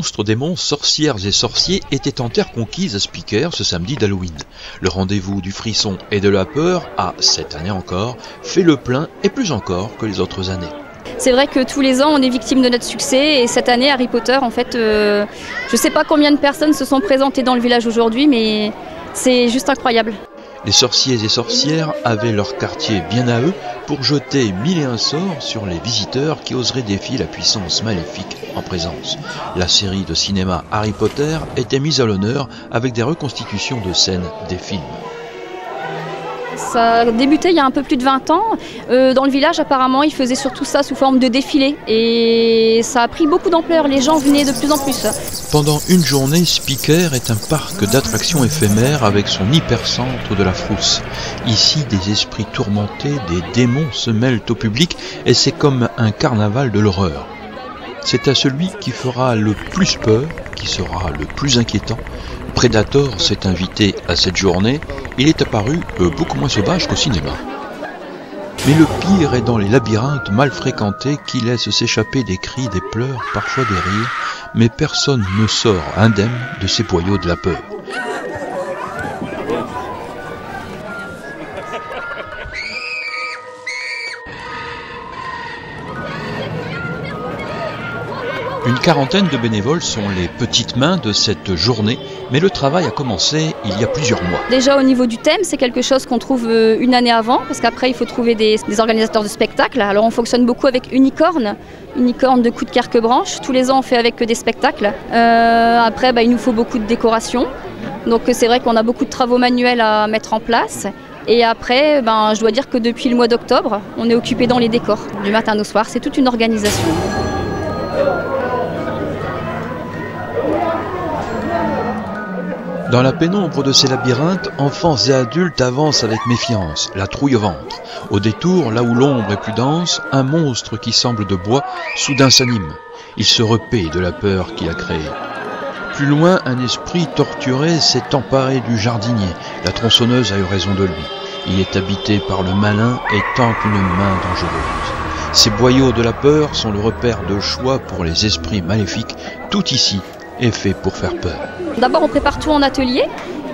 monstres, démons, sorcières et sorciers étaient en terre conquise à Spiker ce samedi d'Halloween. Le rendez-vous du frisson et de la peur a, cette année encore, fait le plein et plus encore que les autres années. C'est vrai que tous les ans, on est victime de notre succès et cette année, Harry Potter, en fait, je ne sais pas combien de personnes se sont présentées dans le village aujourd'hui, mais c'est juste incroyable. Les sorciers et sorcières avaient leur quartier bien à eux pour jeter 1001 sorts sur les visiteurs qui oseraient défier la puissance maléfique en présence. La série de cinéma Harry Potter était mise à l'honneur avec des reconstitutions de scènes des films. Ça a débuté il y a un peu plus de 20 ans. Dans le village, apparemment, ils faisaient surtout ça sous forme de défilé. Et ça a pris beaucoup d'ampleur. Les gens venaient de plus en plus. Pendant une journée, Spiker est un parc d'attractions éphémères avec son hypercentre de la frousse. Ici, des esprits tourmentés, des démons se mêlent au public et c'est comme un carnaval de l'horreur. C'est à celui qui fera le plus peur, qui sera le plus inquiétant. Predator s'est invité à cette journée, il est apparu beaucoup moins sauvage qu'au cinéma. Mais le pire est dans les labyrinthes mal fréquentés qui laissent s'échapper des cris, des pleurs, parfois des rires, mais personne ne sort indemne de ces boyaux de la peur. Une quarantaine de bénévoles sont les petites mains de cette journée, mais le travail a commencé il y a plusieurs mois. Déjà au niveau du thème, c'est quelque chose qu'on trouve une année avant, parce qu'après il faut trouver des organisateurs de spectacles. Alors on fonctionne beaucoup avec Unicorn de Coups de Carquebranche. Tous les ans on fait avec des spectacles. Après il nous faut beaucoup de décorations, donc c'est vrai qu'on a beaucoup de travaux manuels à mettre en place. Et après, je dois dire que depuis le mois d'octobre, on est occupé dans les décors, du matin au soir, c'est toute une organisation. Dans la pénombre de ces labyrinthes, enfants et adultes avancent avec méfiance, la trouille au ventre. Au détour, là où l'ombre est plus dense, un monstre qui semble de bois soudain s'anime. Il se repaît de la peur qu'il a créée. Plus loin, un esprit torturé s'est emparé du jardinier. La tronçonneuse a eu raison de lui. Il est habité par le malin et tente une main dangereuse. Ces boyaux de la peur sont le repère de choix pour les esprits maléfiques. Tout ici est fait pour faire peur. D'abord on prépare tout en atelier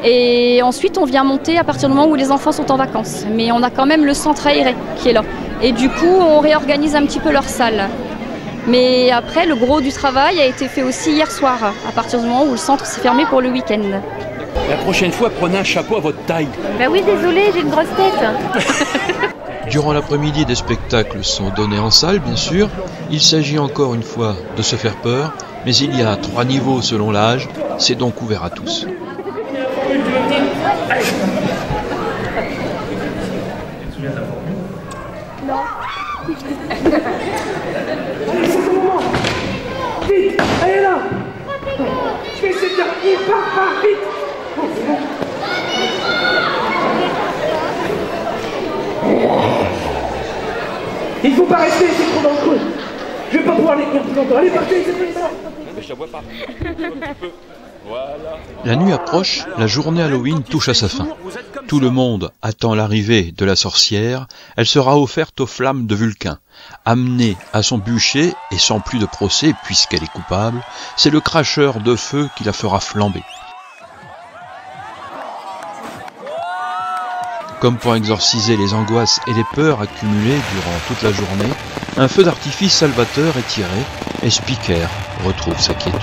et ensuite on vient monter à partir du moment où les enfants sont en vacances. Mais on a quand même le centre aéré qui est là. Et du coup on réorganise un petit peu leur salle. Mais après le gros du travail a été fait aussi hier soir, à partir du moment où le centre s'est fermé pour le week-end. La prochaine fois prenez un chapeau à votre taille. Ben oui, désolé, j'ai une grosse tête. Durant l'après-midi, des spectacles sont donnés en salle, bien sûr. Il s'agit encore une fois de se faire peur, mais il y a 3 niveaux selon l'âge, c'est donc ouvert à tous. Non. Vite, allez là. Je vais essayer de dire, il part, vite. Il faut pas rester, c'est trop dangereux. Je vais pas pouvoir les tenir plus longtemps. Allez, partez, c'est plus ça. Mais je la vois pas. Voilà. La nuit approche, la journée Halloween touche à sa fin. Tout le monde attend l'arrivée de la sorcière. Elle sera offerte aux flammes de Vulcain. Amenée à son bûcher et sans plus de procès puisqu'elle est coupable, c'est le cracheur de feu qui la fera flamber. Comme pour exorciser les angoisses et les peurs accumulées durant toute la journée, un feu d'artifice salvateur est tiré et Spiker retrouve sa quiétude.